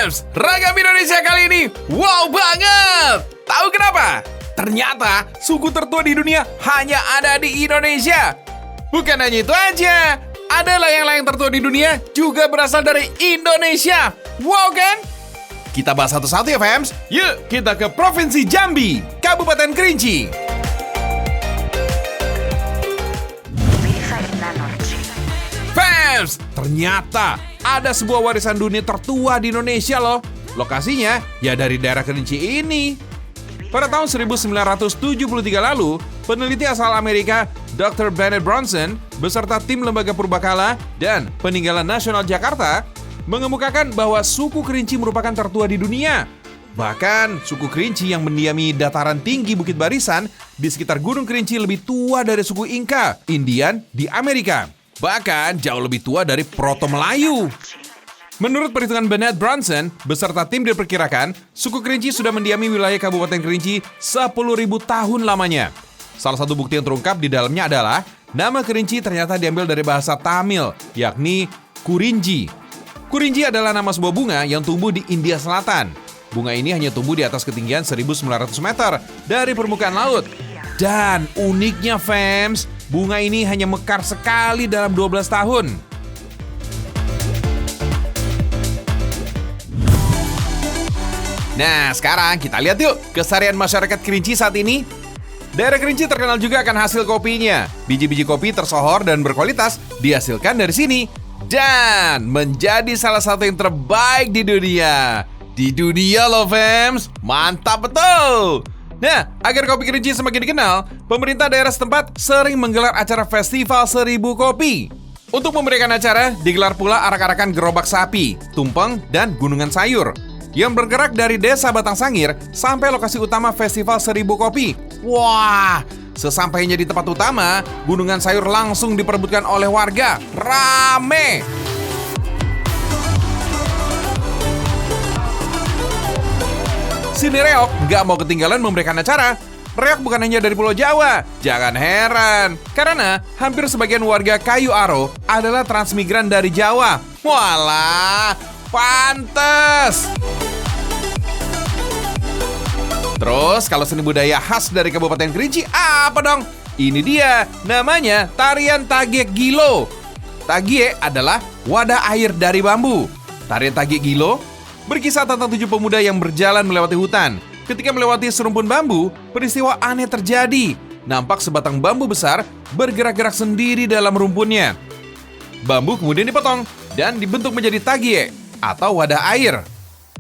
Fans, Ragam Indonesia kali ini wow banget! Tahu kenapa? Ternyata suku tertua di dunia hanya ada di Indonesia. Bukan hanya itu aja, ada layang-layang tertua di dunia juga berasal dari Indonesia. Wow kan? Kita bahas satu-satu ya fans. Yuk kita ke Provinsi Jambi, Kabupaten Kerinci. Fans, ternyata ada sebuah warisan dunia tertua di Indonesia loh. Lokasinya ya dari daerah Kerinci ini. Pada tahun 1973 lalu, peneliti asal Amerika Dr. Bennett Bronson beserta tim Lembaga Purbakala dan Peninggalan Nasional Jakarta mengemukakan bahwa suku Kerinci merupakan tertua di dunia. Bahkan suku Kerinci yang mendiami dataran tinggi Bukit Barisan di sekitar Gunung Kerinci lebih tua dari suku Inka, Indian di Amerika. Bahkan jauh lebih tua dari Proto-Melayu. Menurut perhitungan Bennett Bronson, beserta tim diperkirakan, suku Kerinci sudah mendiami wilayah Kabupaten Kerinci 10.000 tahun lamanya. Salah satu bukti yang terungkap di dalamnya adalah nama Kerinci ternyata diambil dari bahasa Tamil, yakni Kurinji. Kurinji adalah nama sebuah bunga yang tumbuh di India Selatan. Bunga ini hanya tumbuh di atas ketinggian 1.900 meter dari permukaan laut. Dan uniknya fans, bunga ini hanya mekar sekali dalam 12 tahun. Nah, sekarang kita lihat yuk keseharian masyarakat Kerinci saat ini. Daerah Kerinci terkenal juga akan hasil kopinya. Biji-biji kopi tersohor dan berkualitas dihasilkan dari sini. Dan menjadi salah satu yang terbaik di dunia. Di dunia loh fans, mantap betul! Nah, agar kopi Kerinci semakin dikenal, pemerintah daerah setempat sering menggelar acara Festival 1000 Kopi. Untuk memberikan acara, digelar pula arak-arakan gerobak sapi, tumpeng, dan gunungan sayur yang bergerak dari desa Batang Sangir sampai lokasi utama Festival 1000 Kopi. Wah, sesampainya di tempat utama, gunungan sayur langsung diperebutkan oleh warga. Rame! Sini Reok nggak mau ketinggalan memberikan acara. Reok bukan hanya dari Pulau Jawa. Jangan heran, karena hampir sebagian warga Kayu Aro adalah transmigran dari Jawa. Walah, pantes! Terus kalau seni budaya khas dari Kabupaten Kerinci apa dong? Ini dia, namanya tarian Tagiek Gilo. Tagiek adalah wadah air dari bambu. Tarian Tagiek Gilo berkisah tentang 7 pemuda yang berjalan melewati hutan. Ketika melewati serumpun bambu, peristiwa aneh terjadi. Nampak sebatang bambu besar bergerak-gerak sendiri dalam rumpunnya. Bambu kemudian dipotong dan dibentuk menjadi tagie atau wadah air.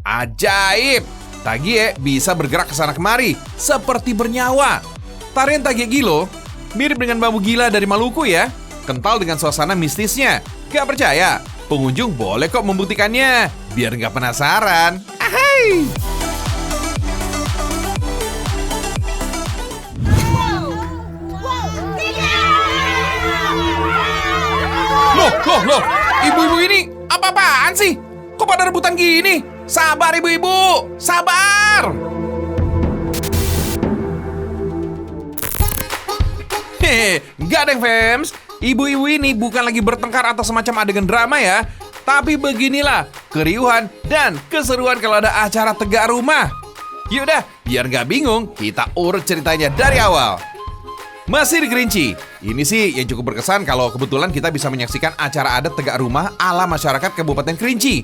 Ajaib! Tagie bisa bergerak ke sana kemari seperti bernyawa. Tarian Tagie Gilo mirip dengan bambu gila dari Maluku ya. Kental dengan suasana mistisnya. Gak percaya? Pengunjung boleh kok membuktikannya, biar nggak penasaran. Ahai! Loh, ibu-ibu ini apa-apaan sih? Kok pada rebutan gini? Sabar ibu-ibu, sabar! Hehe, nggak deng fans. Ibu-ibu ini bukan lagi bertengkar atau semacam adegan drama ya. Tapi beginilah keriuhan dan keseruan kalau ada acara tegak rumah. Yaudah, biar nggak bingung, kita urut ceritanya dari awal. Masih di Kerinci. Ini sih yang cukup berkesan kalau kebetulan kita bisa menyaksikan acara adat tegak rumah ala masyarakat Kabupaten Kerinci.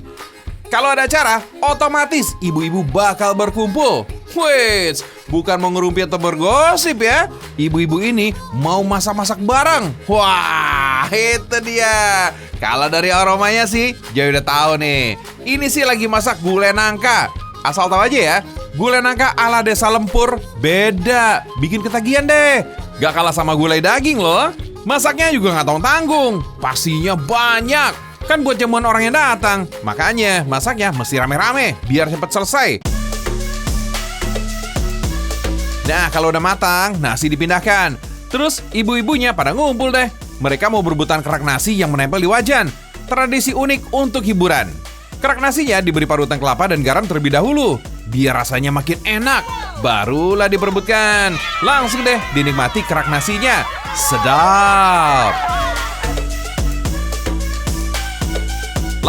Kalau ada acara, otomatis ibu-ibu bakal berkumpul. Wait, bukan mau ngerumpi atau bergosip ya. Ibu-ibu ini mau masak-masak bareng. Wah, itu dia. Kalau dari aromanya sih, jadi udah tahu nih. Ini sih lagi masak gulai nangka. Asal tahu aja ya, gulai nangka ala desa Lempur beda. Bikin ketagihan deh. Gak kalah sama gulai daging loh. Masaknya juga gak tanggung-tanggung. Pastinya banyak. Kan buat jamuan orang yang datang. Makanya masaknya mesti rame-rame biar cepat selesai. Nah, kalau udah matang, nasi dipindahkan. Terus ibu-ibunya pada ngumpul deh. Mereka mau berebutan kerak nasi yang menempel di wajan. Tradisi unik untuk hiburan. Kerak nasinya diberi parutan kelapa dan garam terlebih dahulu. Biar rasanya makin enak. Barulah diperebutkan. Langsung deh dinikmati kerak nasinya. Sedap.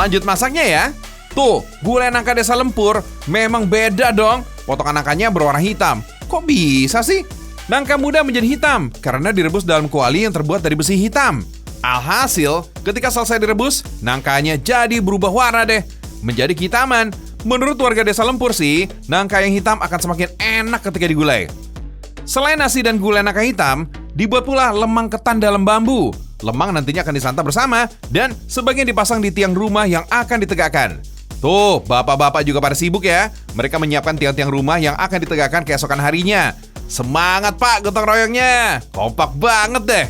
Lanjut masaknya ya. Tuh, gulai nangka desa Lempur memang beda dong. Potongan nangkanya berwarna hitam. Kok bisa sih? Nangka muda menjadi hitam karena direbus dalam kuali yang terbuat dari besi hitam. Alhasil, ketika selesai direbus, nangkanya jadi berubah warna deh, menjadi kehitaman. Menurut warga desa Lempur sih, nangka yang hitam akan semakin enak ketika digulai. Selain nasi dan gulai nangka hitam, dibuat pula lemang ketan dalam bambu. Lemang nantinya akan disantap bersama dan sebagian dipasang di tiang rumah yang akan ditegakkan. Tuh, bapak-bapak juga pada sibuk ya. Mereka menyiapkan tiang-tiang rumah yang akan ditegakkan keesokan harinya. Semangat Pak gotong royongnya. Kompak banget deh.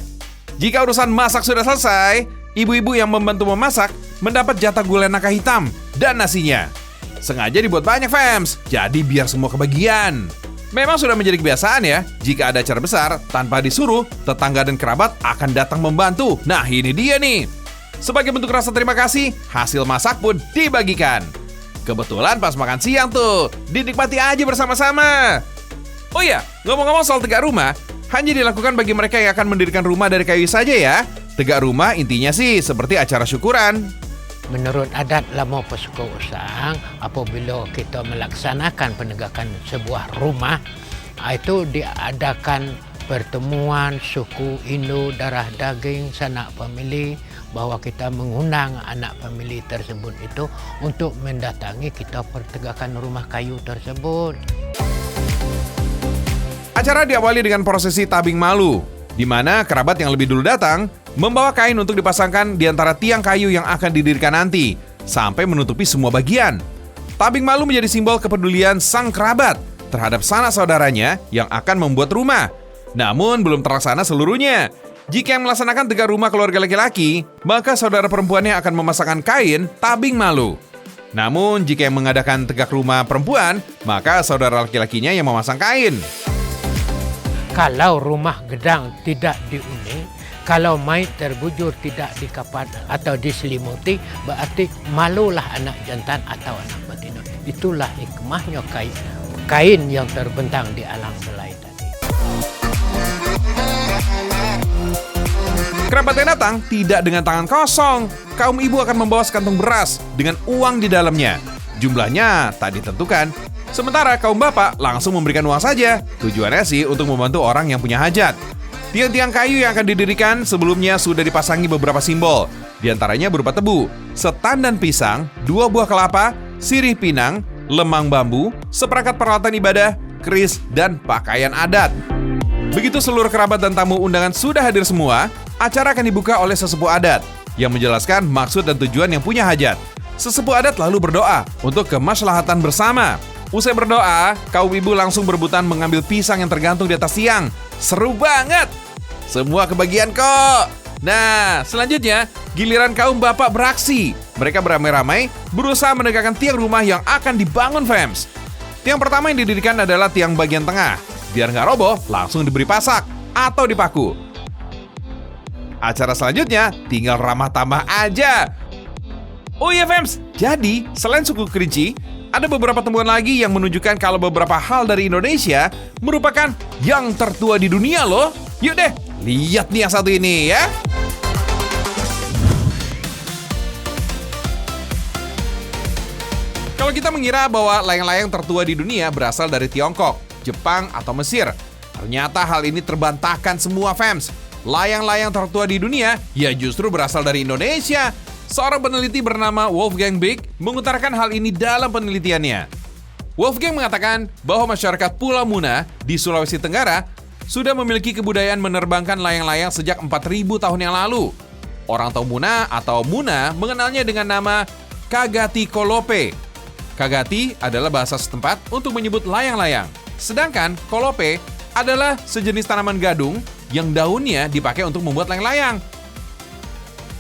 Jika urusan masak sudah selesai, ibu-ibu yang membantu memasak mendapat jatah gulai nangka hitam dan nasinya. Sengaja dibuat banyak fams, jadi biar semua kebagian. Memang sudah menjadi kebiasaan ya, jika ada acara besar, tanpa disuruh, tetangga dan kerabat akan datang membantu. Nah ini dia nih. Sebagai bentuk rasa terima kasih, hasil masak pun dibagikan. Kebetulan pas makan siang tuh, dinikmati aja bersama-sama. Oh iya, ngomong-ngomong soal tegak rumah, hanya dilakukan bagi mereka yang akan mendirikan rumah dari kayu saja ya. Tegak rumah intinya sih seperti acara syukuran. Menurut adat lama pesuka usang, apabila kita melaksanakan penegakan sebuah rumah, itu diadakan pertemuan suku Indo darah daging sanak famili, bahwa kita mengundang anak famili tersebut itu untuk mendatangi kita pertegakan rumah kayu tersebut. Acara diawali dengan prosesi tabing malu, di mana kerabat yang lebih dulu datang membawa kain untuk dipasangkan di antara tiang kayu yang akan didirikan nanti, sampai menutupi semua bagian. Tabing malu menjadi simbol kepedulian sang kerabat terhadap sanak saudaranya yang akan membuat rumah. Namun belum terlaksana seluruhnya. Jika yang melaksanakan tegak rumah keluarga laki-laki, maka saudara perempuannya akan memasangkan kain tabing malu. Namun jika yang mengadakan tegak rumah perempuan, maka saudara laki-lakinya yang memasang kain. Kalau rumah gedang tidak diundi, kalau mayat terbujur tidak dikapat atau diselimuti, berarti malulah anak jantan atau anak betina. Itulah hikmahnya kain yang terbentang di alang belai tadi. Kerabat yang datang tidak dengan tangan kosong. Kaum ibu akan membawa sekantung beras dengan uang di dalamnya. Jumlahnya tak ditentukan. Sementara kaum bapak langsung memberikan uang saja. Tujuannya sih untuk membantu orang yang punya hajat. Tiang-tiang kayu yang akan didirikan sebelumnya sudah dipasangi beberapa simbol. Di antaranya berupa tebu, setandan pisang, 2 buah kelapa, sirih pinang, lemang bambu, seperangkat peralatan ibadah, keris, dan pakaian adat. Begitu seluruh kerabat dan tamu undangan sudah hadir semua, acara akan dibuka oleh sesepuh adat yang menjelaskan maksud dan tujuan yang punya hajat. Sesepuh adat lalu berdoa untuk kemaslahatan bersama. Usai berdoa, kaum ibu langsung berebutan mengambil pisang yang tergantung di atas tiang. Seru banget! Semua kebagian kok! Nah, selanjutnya, giliran kaum bapak beraksi. Mereka beramai-ramai berusaha menegakkan tiang rumah yang akan dibangun fams. Tiang pertama yang didirikan adalah tiang bagian tengah. Biar nggak roboh, langsung diberi pasak atau dipaku. Acara selanjutnya tinggal ramah tamah aja. Oh iya fams, jadi selain suku Kerinci, ada beberapa temuan lagi yang menunjukkan kalau beberapa hal dari Indonesia merupakan yang tertua di dunia loh. Yuk deh, lihat nih yang satu ini ya. Kalau kita mengira bahwa layang-layang tertua di dunia berasal dari Tiongkok, Jepang, atau Mesir, ternyata hal ini terbantahkan semua fams. Layang-layang tertua di dunia ya justru berasal dari Indonesia. Seorang peneliti bernama Wolfgang Beek mengutarakan hal ini dalam penelitiannya. Wolfgang mengatakan bahwa masyarakat Pulau Muna di Sulawesi Tenggara sudah memiliki kebudayaan menerbangkan layang-layang sejak 4.000 tahun yang lalu. Orang Tau Muna atau Muna mengenalnya dengan nama Kagati Kolope. Kagati adalah bahasa setempat untuk menyebut layang-layang. Sedangkan kolope adalah sejenis tanaman gadung yang daunnya dipakai untuk membuat layang-layang.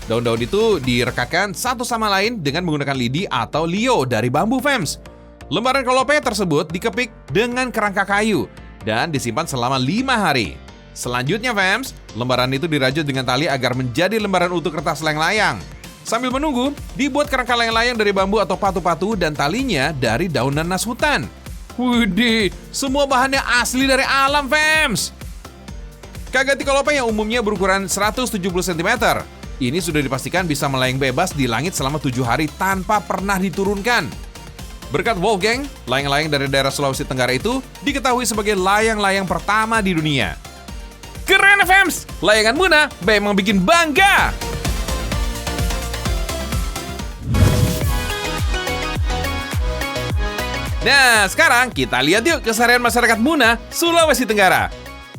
Daun-daun itu direkatkan satu sama lain dengan menggunakan lidi atau lio dari bambu fams. Lembaran kolope tersebut dikepik dengan kerangka kayu dan disimpan selama 5 hari. Selanjutnya fams, lembaran itu dirajut dengan tali agar menjadi lembaran utuh kertas layang-layang. Sambil menunggu, dibuat kerangka layang-layang dari bambu atau patu-patu dan talinya dari daun nanas hutan. Widih, semua bahannya asli dari alam fams. Kagati kolope yang umumnya berukuran 170 cm ini sudah dipastikan bisa melayang bebas di langit selama 7 hari tanpa pernah diturunkan. Berkat Wolfgang, layang-layang dari daerah Sulawesi Tenggara itu diketahui sebagai layang-layang pertama di dunia. Keren FMs! Layangan Muna memang bikin bangga! Nah, sekarang kita lihat yuk keseharian masyarakat Muna, Sulawesi Tenggara.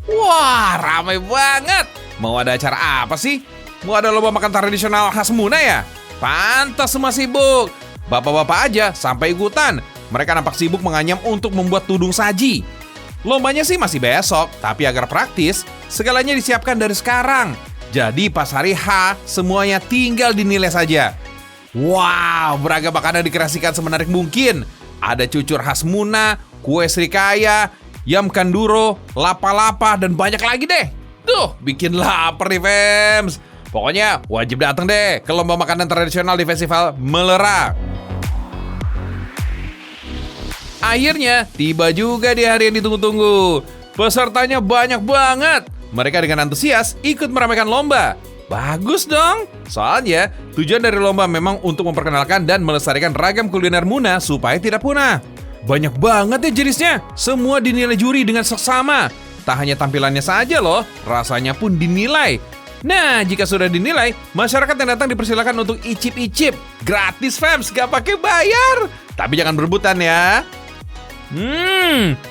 Wah, ramai banget! Mau ada acara apa sih? Mau ada lomba makan tradisional khas Muna ya? Pantas semua sibuk. Bapak-bapak aja sampai ikutan. Mereka nampak sibuk menganyam untuk membuat tudung saji. Lombanya sih masih besok, tapi agar praktis, segalanya disiapkan dari sekarang. Jadi pas hari H, semuanya tinggal dinilai saja. Wow, beragam makanan dikreasikan semenarik mungkin. Ada cucur khas Muna, kue srikaya, yam kanduro, lapa-lapa, dan banyak lagi deh. Tuh, bikin lapar nih, Fems. Pokoknya wajib datang deh ke lomba makanan tradisional di Festival Melera. Akhirnya, tiba juga di hari yang ditunggu-tunggu. Pesertanya banyak banget. Mereka dengan antusias ikut meramaikan lomba. Bagus dong. Soalnya, tujuan dari lomba memang untuk memperkenalkan dan melestarikan ragam kuliner Muna supaya tidak punah. Banyak banget ya jenisnya. Semua dinilai juri dengan seksama. Tak hanya tampilannya saja loh, rasanya pun dinilai. Nah, jika sudah dinilai, masyarakat yang datang dipersilakan untuk icip-icip. Gratis, Fems, gak pakai bayar. Tapi jangan berebutan ya.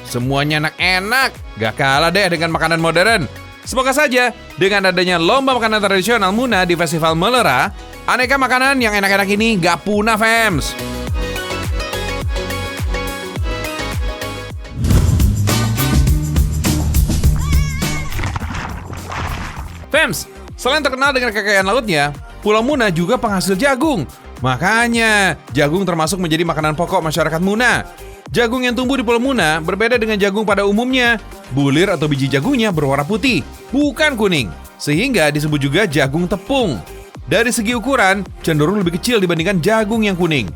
Semuanya enak-enak. Gak kalah deh dengan makanan modern. Semoga saja dengan adanya lomba makanan tradisional Muna di Festival Melera, aneka makanan yang enak-enak ini gak punah, Fems. Fems, selain terkenal dengan kekayaan lautnya, Pulau Muna juga penghasil jagung. Makanya, jagung termasuk menjadi makanan pokok masyarakat Muna. Jagung yang tumbuh di Pulau Muna berbeda dengan jagung pada umumnya. Bulir atau biji jagungnya berwarna putih, bukan kuning. Sehingga disebut juga jagung tepung. Dari segi ukuran, cenderung lebih kecil dibandingkan jagung yang kuning.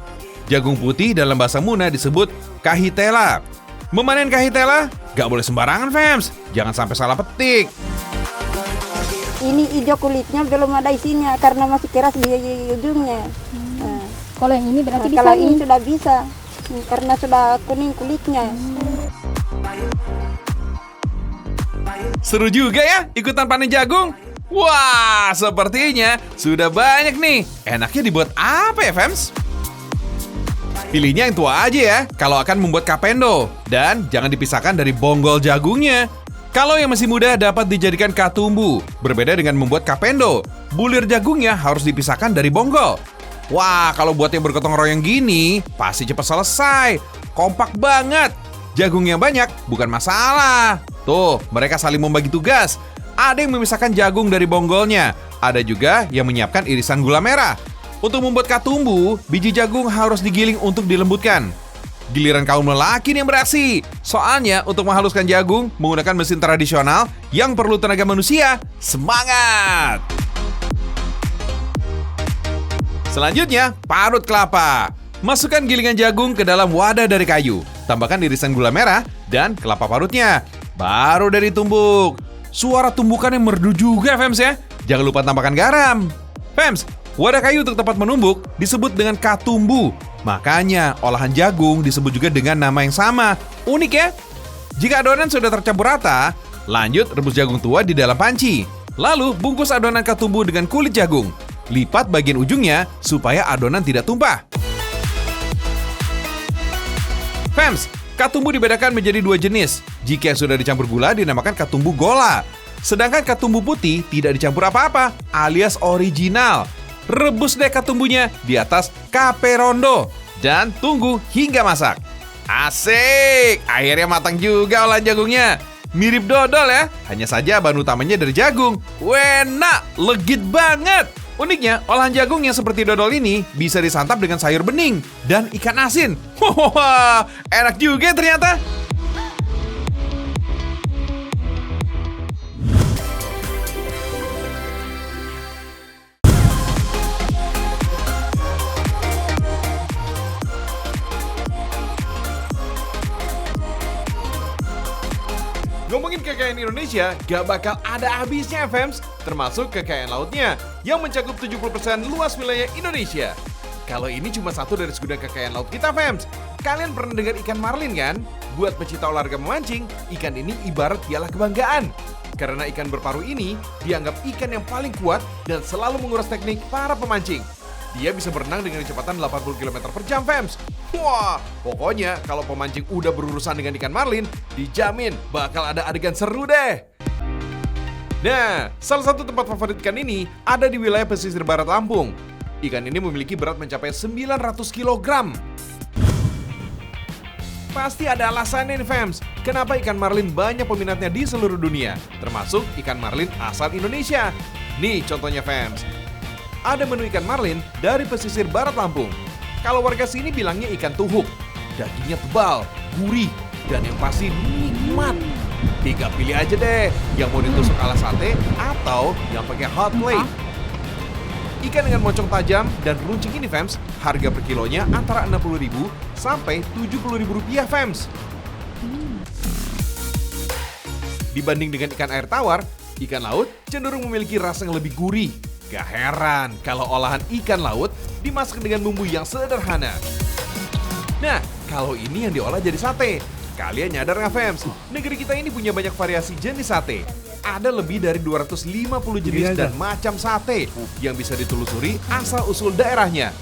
Jagung putih dalam bahasa Muna disebut kahitela. Memanen kahitela gak boleh sembarangan, Fems. Jangan sampai salah petik. Ini hijau kulitnya belum ada isinya karena masih keras di ujungnya. Kalau yang ini berarti bisa kalau nih. ini sudah bisa karena sudah kuning kulitnya. Seru juga ya ikutan panen jagung. Wah, sepertinya sudah banyak nih. Enaknya dibuat apa ya, Fems? Pilihnya yang tua aja ya kalau akan membuat kapendo. Dan jangan dipisahkan dari bonggol jagungnya. Kalau yang masih muda dapat dijadikan katumbu. Berbeda dengan membuat kapendo, bulir jagungnya harus dipisahkan dari bonggol. Wah, kalau buat yang bergotong royong gini, pasti cepat selesai. Kompak banget. Jagung yang banyak bukan masalah. Tuh, mereka saling membagi tugas. Ada yang memisahkan jagung dari bonggolnya. Ada juga yang menyiapkan irisan gula merah. Untuk membuat katumbu, biji jagung harus digiling untuk dilembutkan. Giliran kaum lelaki yang beraksi. Soalnya untuk menghaluskan jagung menggunakan mesin tradisional yang perlu tenaga manusia. Semangat! Selanjutnya, parut kelapa. Masukkan gilingan jagung ke dalam wadah dari kayu. Tambahkan irisan gula merah dan kelapa parutnya. Baru dari tumbuk. Suara tumbukannya merdu juga, Fems ya. Jangan lupa tambahkan garam. Fems, wadah kayu untuk tempat menumbuk disebut dengan katumbu. Makanya olahan jagung disebut juga dengan nama yang sama. Unik ya? Jika adonan sudah tercampur rata, lanjut rebus jagung tua di dalam panci. Lalu bungkus adonan katumbu dengan kulit jagung. Lipat bagian ujungnya supaya adonan tidak tumpah. Fems, katumbu dibedakan menjadi 2 jenis. Jika yang sudah dicampur gula dinamakan katumbu gola. Sedangkan katumbu putih tidak dicampur apa-apa, alias original. Rebus deh katumbunya di atas kaperondo dan tunggu hingga masak. Asik, akhirnya matang juga olahan jagungnya. Mirip dodol ya, hanya saja bahan utamanya dari jagung. Enak, legit banget. Uniknya, olahan jagung yang seperti dodol ini bisa disantap dengan sayur bening dan ikan asin. Wah, enak juga ternyata. Ngomongin kekayaan kekayaan Indonesia gak bakal ada habisnya, fams. Termasuk kekayaan lautnya yang mencakup 70% luas wilayah Indonesia. Kalau ini cuma satu dari segudang kekayaan laut kita, fams. Kalian pernah dengar ikan marlin kan? Buat pecinta olahraga memancing, ikan ini ibarat piala kebanggaan. Karena ikan berparuh ini dianggap ikan yang paling kuat dan selalu menguras teknik para pemancing. Dia bisa berenang dengan kecepatan 80 km per jam, fams. Wah, pokoknya kalau pemancing udah berurusan dengan ikan marlin, dijamin bakal ada adegan seru deh. Nah, salah satu tempat favorit ikan ini ada di wilayah pesisir barat Lampung. Ikan ini memiliki berat mencapai 900 kg. Pasti ada alasannya nih, fams. Kenapa ikan marlin banyak peminatnya di seluruh dunia, termasuk ikan marlin asal Indonesia. Nih contohnya, fams. Ada menu ikan marlin dari pesisir barat Lampung. Kalau warga sini bilangnya ikan tuhuk. Dagingnya tebal, gurih, dan yang pasti nikmat. Tinggal pilih aja deh, yang mau ditusuk ala sate atau yang pakai hot plate. Ikan dengan moncong tajam dan runcing ini, fams, harga per kilonya antara Rp60.000 sampai Rp70.000, fams. Dibanding dengan ikan air tawar, ikan laut cenderung memiliki rasa yang lebih gurih. Gak heran kalau olahan ikan laut dimasak dengan bumbu yang sederhana. Nah, kalau ini yang diolah jadi sate. Kalian nyadar nggak, fams? Negeri kita ini punya banyak variasi jenis sate. Ada lebih dari 250 jenis dan macam sate yang bisa ditelusuri asal-usul daerahnya.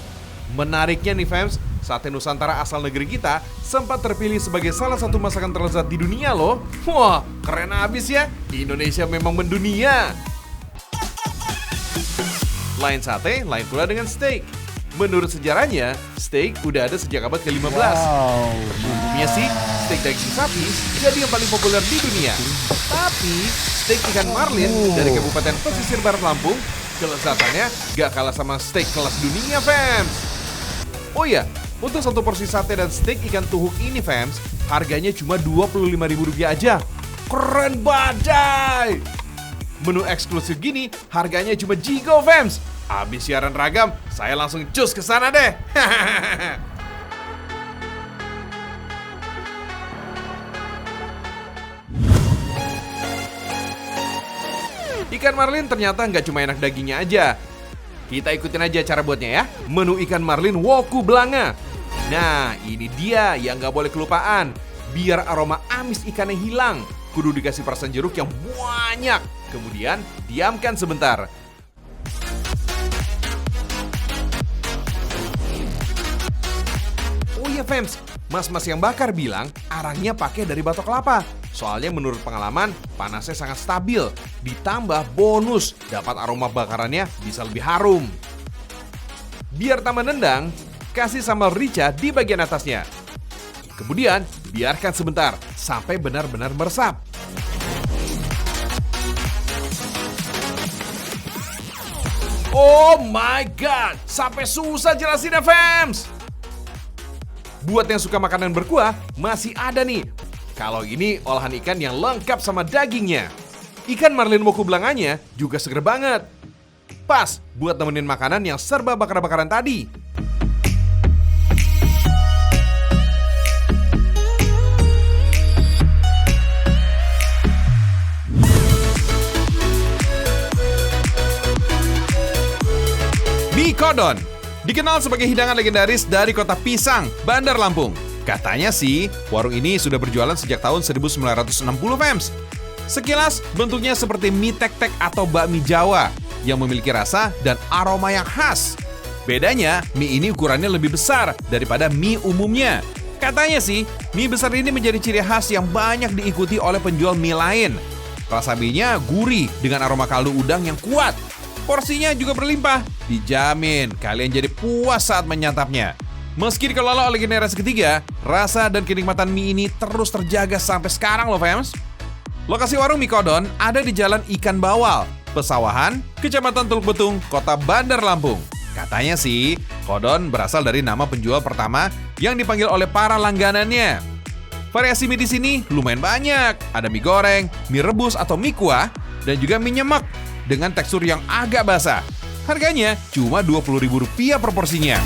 Menariknya nih, fams, sate Nusantara asal negeri kita sempat terpilih sebagai salah satu masakan terlezat di dunia loh. Wah, keren abis ya. Indonesia memang mendunia. Lain sate, lain pula dengan steak. Menurut sejarahnya, steak udah ada sejak abad ke-15. Umumnya sih, steak daging sapi jadi yang paling populer di dunia. Tapi, steak ikan marlin dari Kabupaten Pesisir Barat Lampung, kelezatannya gak kalah sama steak kelas dunia, fams. Oh ya, untuk satu porsi sate dan steak ikan tuhuk ini, fams, harganya cuma Rp25.000 aja. Keren badai! Menu eksklusif gini, harganya cuma jigo, fams. Abis siaran ragam, saya langsung cus ke sana deh. Ikan marlin ternyata nggak cuma enak dagingnya aja. Kita ikutin aja cara buatnya ya. Menu ikan marlin woku belanga. Nah, ini dia yang nggak boleh kelupaan. Biar aroma amis ikannya hilang, kudu dikasih perasan jeruk yang banyak. Kemudian diamkan sebentar. Oh iya, fams, mas-mas yang bakar bilang arangnya pakai dari batok kelapa. Soalnya menurut pengalaman, panasnya sangat stabil. Ditambah bonus, dapat aroma bakarannya bisa lebih harum. Biar tambah nendang, kasih sambal rica di bagian atasnya. Kemudian, biarkan sebentar sampai benar-benar meresap. Oh my god, sampai susah jelasinnya, fams. Buat yang suka makanan berkuah, masih ada nih. Kalau ini olahan ikan yang lengkap sama dagingnya. Ikan marlin woku belanganya juga seger banget. Pas buat nemenin makanan yang serba bakar-bakaran tadi. Mie Kodon dikenal sebagai hidangan legendaris dari kota Pisang, Bandar Lampung. Katanya sih, warung ini sudah berjualan sejak tahun 1960, fams. Sekilas, bentuknya seperti mie tek-tek atau bakmi Jawa yang memiliki rasa dan aroma yang khas. Bedanya, mie ini ukurannya lebih besar daripada mie umumnya. Katanya sih, mie besar ini menjadi ciri khas yang banyak diikuti oleh penjual mie lain. Rasa mie-nya gurih dengan aroma kaldu udang yang kuat. Porsinya juga berlimpah, dijamin kalian jadi puas saat menyantapnya. Meski dikelola oleh generasi ketiga, rasa dan kenikmatan mie ini terus terjaga sampai sekarang loh, fams. Lokasi warung mie Kodon ada di Jalan Ikan Bawal, Pesawahan, Kecamatan Teluk Betung, Kota Bandar Lampung. Katanya sih, Kodon berasal dari nama penjual pertama yang dipanggil oleh para langganannya. Variasi mie di sini lumayan banyak. Ada mie goreng, mie rebus atau mie kuah, dan juga mie nyemek dengan tekstur yang agak basah. Harganya cuma Rp20.000 per porsinya.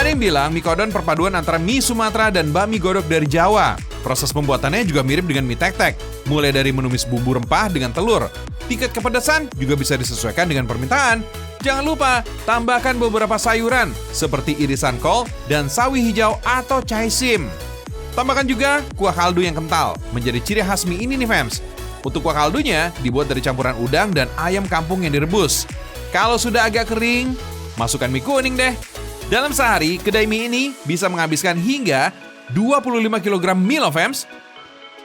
Ada yang bilang mie Kodon perpaduan antara mie Sumatera dan bakmi godok dari Jawa. Proses pembuatannya juga mirip dengan mie tek-tek, mulai dari menumis bumbu rempah dengan telur. Tingkat kepedasan juga bisa disesuaikan dengan permintaan. Jangan lupa, tambahkan beberapa sayuran seperti irisan kol dan sawi hijau atau caisim. Tambahkan juga kuah kaldu yang kental, menjadi ciri khas mie ini nih fams. Untuk kuah kaldunya dibuat dari campuran udang dan ayam kampung yang direbus. Kalau sudah agak kering, masukkan mie kuning deh. Dalam sehari, kedai mie ini bisa menghabiskan hingga 25 kg mie loh fams.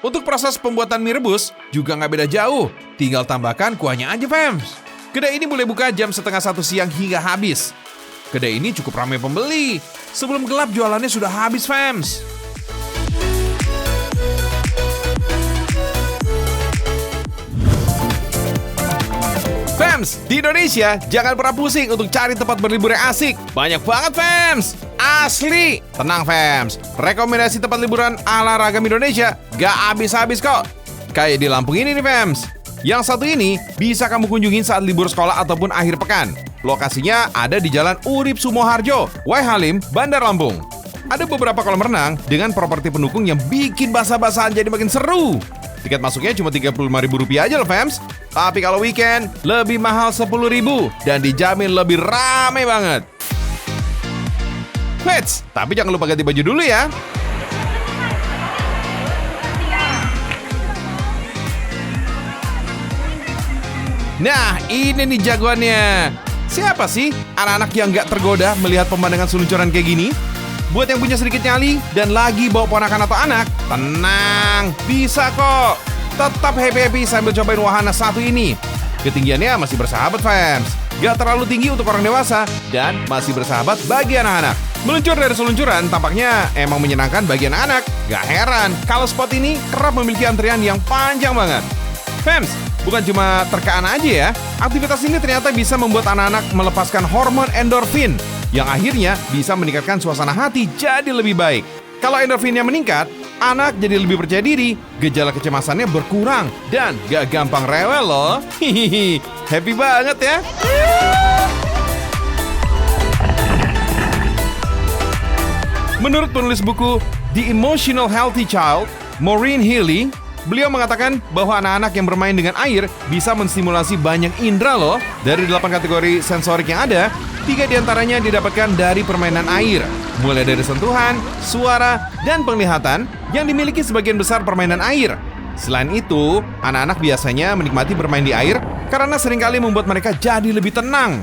Untuk proses pembuatan mie rebus juga nggak beda jauh. Tinggal tambahkan kuahnya aja fams. Kedai ini boleh buka jam 12:30 siang hingga habis. Kedai ini cukup ramai pembeli. Sebelum gelap jualannya sudah habis fams. Fams, di Indonesia jangan pernah pusing untuk cari tempat berlibur yang asik. Banyak banget fams. Asli. Tenang fams, rekomendasi tempat liburan ala ragam Indonesia gak habis-habis kok. Kayak di Lampung ini nih fams. Yang satu ini bisa kamu kunjungin saat libur sekolah ataupun akhir pekan. Lokasinya ada di Jalan Urip Sumoharjo, Wai Halim, Bandar Lampung. Ada beberapa kolam renang dengan properti pendukung yang bikin basah-basahan jadi makin seru. Tiket masuknya cuma Rp35.000 aja loh fams. Tapi kalau weekend lebih mahal Rp10.000 dan dijamin lebih rame banget. Wait, tapi jangan lupa ganti baju dulu ya. Nah, ini nih jagoannya. Siapa sih anak-anak yang gak tergoda melihat pemandangan seluncuran kayak gini? Buat yang punya sedikit nyali dan lagi bawa ponakan atau anak, tenang, bisa kok. Tetap happy-happy sambil cobain wahana satu ini. Ketinggiannya masih bersahabat fans. Gak terlalu tinggi untuk orang dewasa dan masih bersahabat bagi anak-anak. Meluncur dari seluncuran tampaknya emang menyenangkan bagi anak-anak. Gak heran kalau spot ini kerap memiliki antrian yang panjang banget. Fans, bukan cuma terkaan aja ya. Aktivitas ini ternyata bisa membuat anak-anak melepaskan hormon endorfin yang akhirnya bisa meningkatkan suasana hati jadi lebih baik. Kalau endorfinnya meningkat, anak jadi lebih percaya diri, gejala kecemasannya berkurang, dan gak gampang rewel loh. Hihihi, happy banget ya. Menurut penulis buku The Emotional Healthy Child, Maureen Healy, beliau mengatakan bahwa anak-anak yang bermain dengan air bisa menstimulasi banyak indera loh. Dari 8 kategori sensorik yang ada, 3 diantaranya didapatkan dari permainan air. Mulai dari sentuhan, suara, dan penglihatan yang dimiliki sebagian besar permainan air. Selain itu, anak-anak biasanya menikmati bermain di air karena seringkali membuat mereka jadi lebih tenang.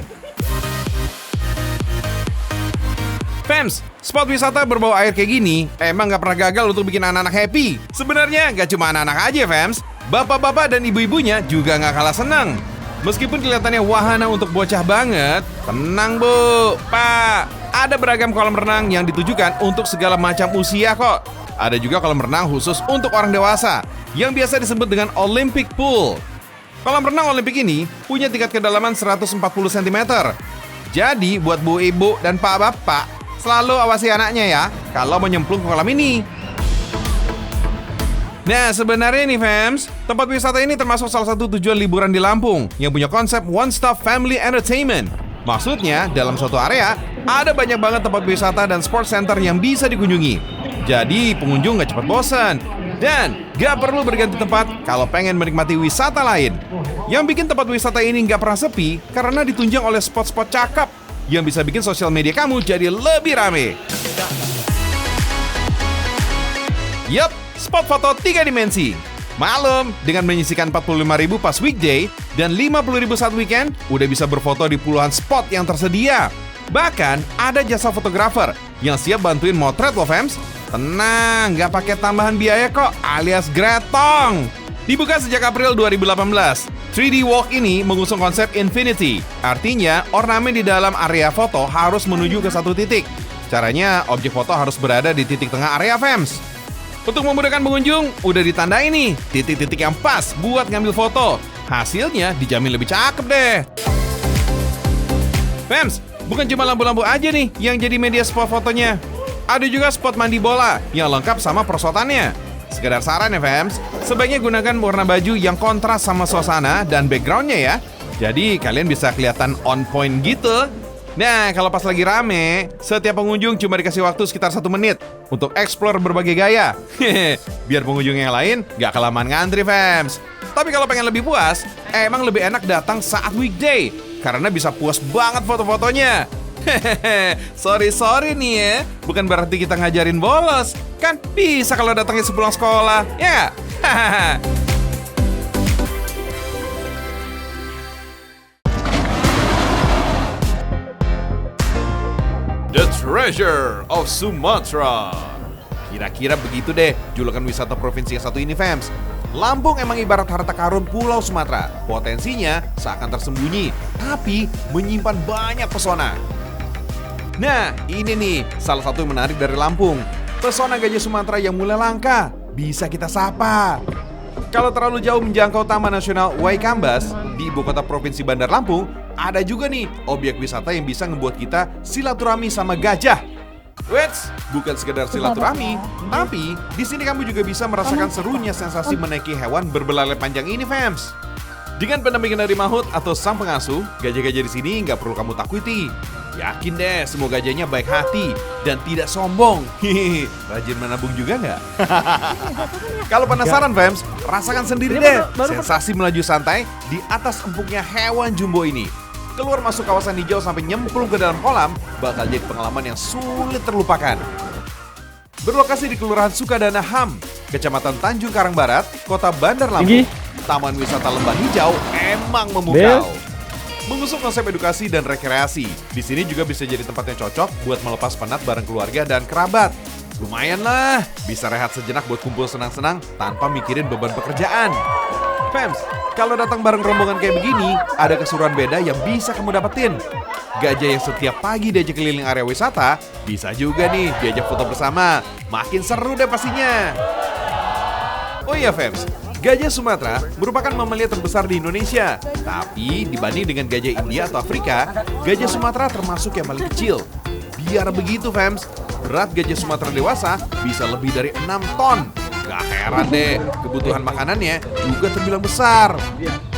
Fams, spot wisata berbau air kayak gini emang gak pernah gagal untuk bikin anak-anak happy. Sebenarnya gak cuma anak-anak aja fams, bapak-bapak dan ibu-ibunya juga gak kalah senang. Meskipun kelihatannya wahana untuk bocah banget, tenang bu, pak, ada beragam kolam renang yang ditujukan untuk segala macam usia kok. Ada juga kolam renang khusus untuk orang dewasa yang biasa disebut dengan Olympic Pool. Kolam renang Olimpik ini punya tingkat kedalaman 140 cm. Jadi buat bu ibu dan pak bapak, selalu awasi anaknya ya kalau mau nyemplung ke kolam ini. Nah, sebenarnya nih fams, tempat wisata ini termasuk salah satu tujuan liburan di Lampung yang punya konsep One Stop Family Entertainment. Maksudnya, dalam suatu area, ada banyak banget tempat wisata dan sports center yang bisa dikunjungi. Jadi, pengunjung gak cepat bosan. Dan gak perlu berganti tempat kalau pengen menikmati wisata lain. Yang bikin tempat wisata ini gak pernah sepi karena ditunjang oleh spot-spot cakep yang bisa bikin sosial media kamu jadi lebih rame. Yup, spot foto 3 dimensi. Malam, dengan menyisikan 45.000 pas weekday dan 50.000 saat weekend, udah bisa berfoto di puluhan spot yang tersedia. Bahkan, ada jasa fotografer yang siap bantuin motret loh fams. Tenang, gak pakai tambahan biaya kok, alias gretong. Dibuka sejak April 2018, 3D Walk ini mengusung konsep infinity. Artinya, ornamen di dalam area foto harus menuju ke satu titik. Caranya, objek foto harus berada di titik tengah area fams. Untuk memudahkan pengunjung, udah ditandai nih titik-titik yang pas buat ngambil foto. Hasilnya dijamin lebih cakep deh. Fams, bukan cuma lampu-lampu aja nih yang jadi media spot fotonya. Ada juga spot mandi bola yang lengkap sama perosotannya. Sekedar saran ya fams, sebaiknya gunakan warna baju yang kontras sama suasana dan backgroundnya ya. Jadi kalian bisa kelihatan on point gitu. Nah, kalau pas lagi rame, setiap pengunjung cuma dikasih waktu sekitar 1 menit untuk explore berbagai gaya. Biar pengunjung yang lain nggak kelamaan ngantri, fams. Tapi kalau pengen lebih puas, emang lebih enak datang saat weekday, karena bisa puas banget foto-fotonya. Sorry nih ya, bukan berarti kita ngajarin bolos. Kan bisa kalau datangnya sepulang sekolah, ya nggak? The Treasure of Sumatra. Kira-kira begitu deh julukan wisata provinsi yang satu ini, fams. Lampung emang ibarat harta karun Pulau Sumatera. Potensinya seakan tersembunyi, tapi menyimpan banyak pesona. Nah, ini nih salah satu yang menarik dari Lampung. Pesona gajah Sumatera yang mulai langka, bisa kita sapa. Kalau terlalu jauh menjangkau Taman Nasional Waikambas di ibu kota provinsi Bandar Lampung, ada juga nih objek wisata yang bisa membuat kita silaturahmi sama gajah. Wets, bukan sekedar silaturahmi, tapi di sini kamu juga bisa merasakan serunya sensasi menaiki hewan berbelalai panjang ini, fams. Dengan pendampingan dari Mahut atau sang pengasuh, gajah-gajah di sini nggak perlu kamu takuti. Yakin deh, semua gajahnya baik hati dan tidak sombong. Hihi, rajin menabung juga nggak? Kalau penasaran, fams, rasakan sendiri deh sensasi melaju santai di atas empuknya hewan jumbo ini. Keluar masuk kawasan hijau sampai nyemplung ke dalam kolam bakal jadi pengalaman yang sulit terlupakan. Berlokasi di Kelurahan Sukadana Ham, Kecamatan Tanjung Karang Barat, Kota Bandar Lampung, Taman Wisata Lembah Hijau emang memukau. Mengusung konsep edukasi dan rekreasi, di sini juga bisa jadi tempat yang cocok buat melepas penat bareng keluarga dan kerabat. Lumayan lah, bisa rehat sejenak buat kumpul senang-senang tanpa mikirin beban pekerjaan. Fams, kalau datang bareng rombongan kayak begini, ada keseruan beda yang bisa kamu dapetin. Gajah yang setiap pagi diajak keliling area wisata, bisa juga nih diajak foto bersama. Makin seru deh pastinya. Oh iya, Fams, gajah Sumatera merupakan mamalia terbesar di Indonesia. Tapi dibanding dengan gajah India atau Afrika, gajah Sumatera termasuk yang paling kecil. Biar begitu, Fams, berat gajah Sumatera dewasa bisa lebih dari 6 ton. Gak heran deh, kebutuhan makanannya juga terbilang besar.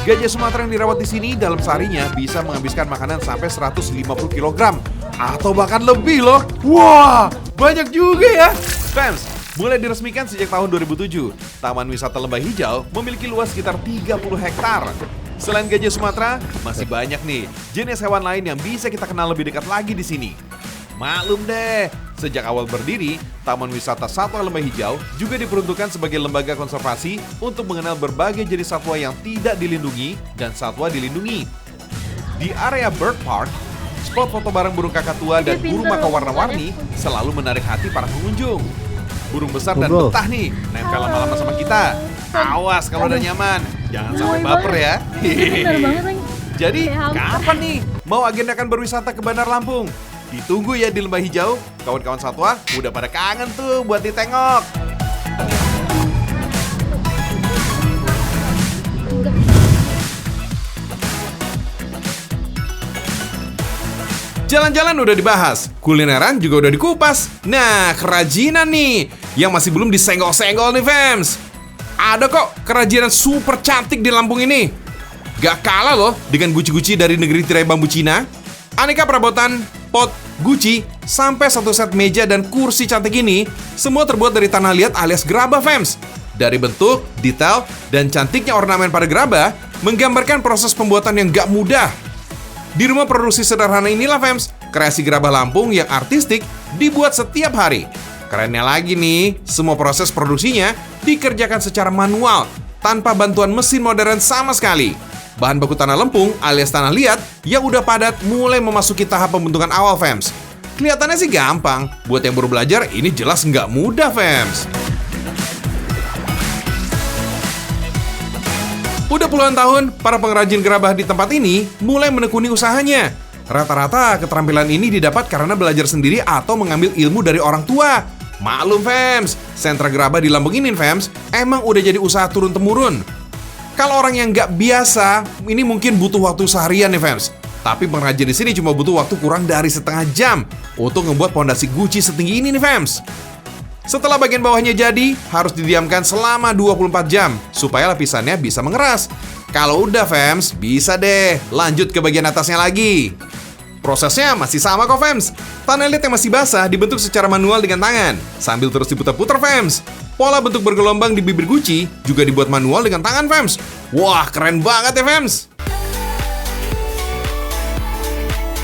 Gajah Sumatera yang dirawat di sini dalam seharinya bisa menghabiskan makanan sampai 150 kg atau bahkan lebih loh. Wah, banyak juga ya. Fans, mulai diresmikan sejak tahun 2007, Taman Wisata Lembah Hijau memiliki luas sekitar 30 hektar. Selain gajah Sumatera, masih banyak nih jenis hewan lain yang bisa kita kenal lebih dekat lagi di sini. Maklum deh, sejak awal berdiri, Taman Wisata Satwa Lembah Hijau juga diperuntukkan sebagai lembaga konservasi untuk mengenal berbagai jenis satwa yang tidak dilindungi dan satwa dilindungi. Di area Bird Park, spot foto bareng burung kakatua dan burung maka warna-warni selalu menarik hati para pengunjung. Burung besar dan betah nih, nempel lama-lama sama kita. Awas kalau udah nyaman, jangan sampai baper ya. Jadi, kapan nih mau agendakan berwisata ke Bandar Lampung? Ditunggu ya di Lembah Hijau, kawan-kawan satwa udah pada kangen tuh buat ditengok. Jalan-jalan udah dibahas, kulineran juga udah dikupas. Nah, kerajinan nih yang masih belum disenggol-senggol nih, fams. Ada kok kerajinan super cantik di Lampung ini. Gak kalah loh dengan guci-guci dari negeri tirai bambu Cina. Aneka perabotan, pot, guci, sampai satu set meja dan kursi cantik ini semua terbuat dari tanah liat alias gerabah, fams. Dari bentuk, detail, dan cantiknya ornamen pada gerabah menggambarkan proses pembuatan yang gak mudah. Di rumah produksi sederhana inilah, fams, kreasi gerabah Lampung yang artistik dibuat setiap hari. Kerennya lagi nih, semua proses produksinya dikerjakan secara manual tanpa bantuan mesin modern sama sekali. Bahan baku tanah lempung alias tanah liat yang udah padat mulai memasuki tahap pembentukan awal, fams. Kelihatannya sih gampang, buat yang baru belajar ini jelas nggak mudah, fams. Udah puluhan tahun, para pengrajin gerabah di tempat ini mulai menekuni usahanya. Rata-rata keterampilan ini didapat karena belajar sendiri atau mengambil ilmu dari orang tua. Maklum, fams, sentra gerabah di Lampung ini, fams, emang udah jadi usaha turun-temurun. Kalau orang yang nggak biasa, ini mungkin butuh waktu seharian nih, fams. Tapi pengrajin di sini cuma butuh waktu kurang dari setengah jam untuk membuat pondasi guci setinggi ini nih, fams. Setelah bagian bawahnya jadi, harus didiamkan selama 24 jam supaya lapisannya bisa mengeras. Kalau udah, fams, bisa deh lanjut ke bagian atasnya lagi. Prosesnya masih sama kok, Fems. Tanah liat yang masih basah dibentuk secara manual dengan tangan, sambil terus diputar-putar, Fems. Pola bentuk bergelombang di bibir guci juga dibuat manual dengan tangan, Fems. Wah, keren banget ya, Fems.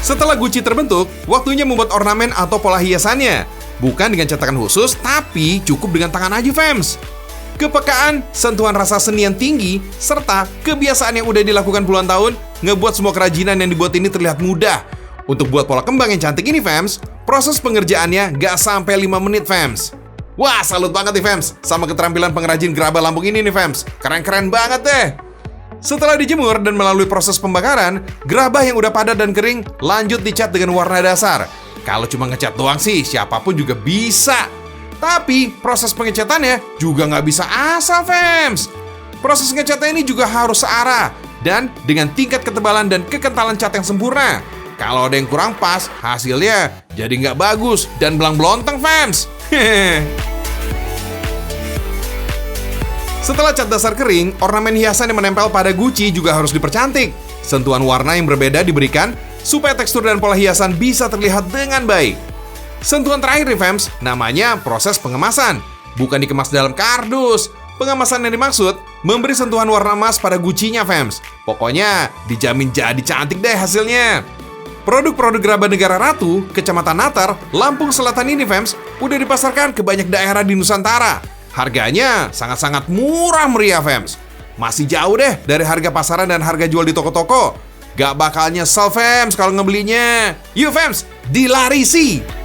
Setelah guci terbentuk, waktunya membuat ornamen atau pola hiasannya. Bukan dengan cetakan khusus, tapi cukup dengan tangan aja, Fems. Kepekaan, sentuhan rasa seni yang tinggi, serta kebiasaan yang udah dilakukan puluhan tahun, ngebuat semua kerajinan yang dibuat ini terlihat mudah. Untuk buat pola kembang yang cantik ini, Fems, proses pengerjaannya gak sampai 5 menit, Fems. Wah, salut banget nih, Fems, sama keterampilan pengrajin gerabah Lampung ini nih, Fems. Keren-keren banget deh. Setelah dijemur dan melalui proses pembakaran, gerabah yang udah padat dan kering lanjut dicat dengan warna dasar. Kalau cuma ngecat doang sih, siapapun juga bisa. Tapi proses pengecatannya juga nggak bisa asal, Fems. Proses ngecatnya ini juga harus searah dan dengan tingkat ketebalan dan kekentalan cat yang sempurna. Kalau ada yang kurang pas, hasilnya jadi nggak bagus dan belang-belonteng, Fems. Setelah cat dasar kering, ornamen hiasan yang menempel pada guci juga harus dipercantik. Sentuhan warna yang berbeda diberikan supaya tekstur dan pola hiasan bisa terlihat dengan baik. Sentuhan terakhir nih, Fems, namanya proses pengemasan. Bukan dikemas dalam kardus. Pengemasan yang dimaksud memberi sentuhan warna emas pada gucinya, Fems. Pokoknya dijamin jadi cantik deh hasilnya. Produk-produk gerabah Negara Ratu, Kecamatan Natar, Lampung Selatan ini, Fems, udah dipasarkan ke banyak daerah di Nusantara. Harganya sangat-sangat murah meriah, Fems. Masih jauh deh dari harga pasaran dan harga jual di toko-toko. Gak bakal nyesel, Fems, kalau ngebelinya. Yuk, Fems, dilarisi!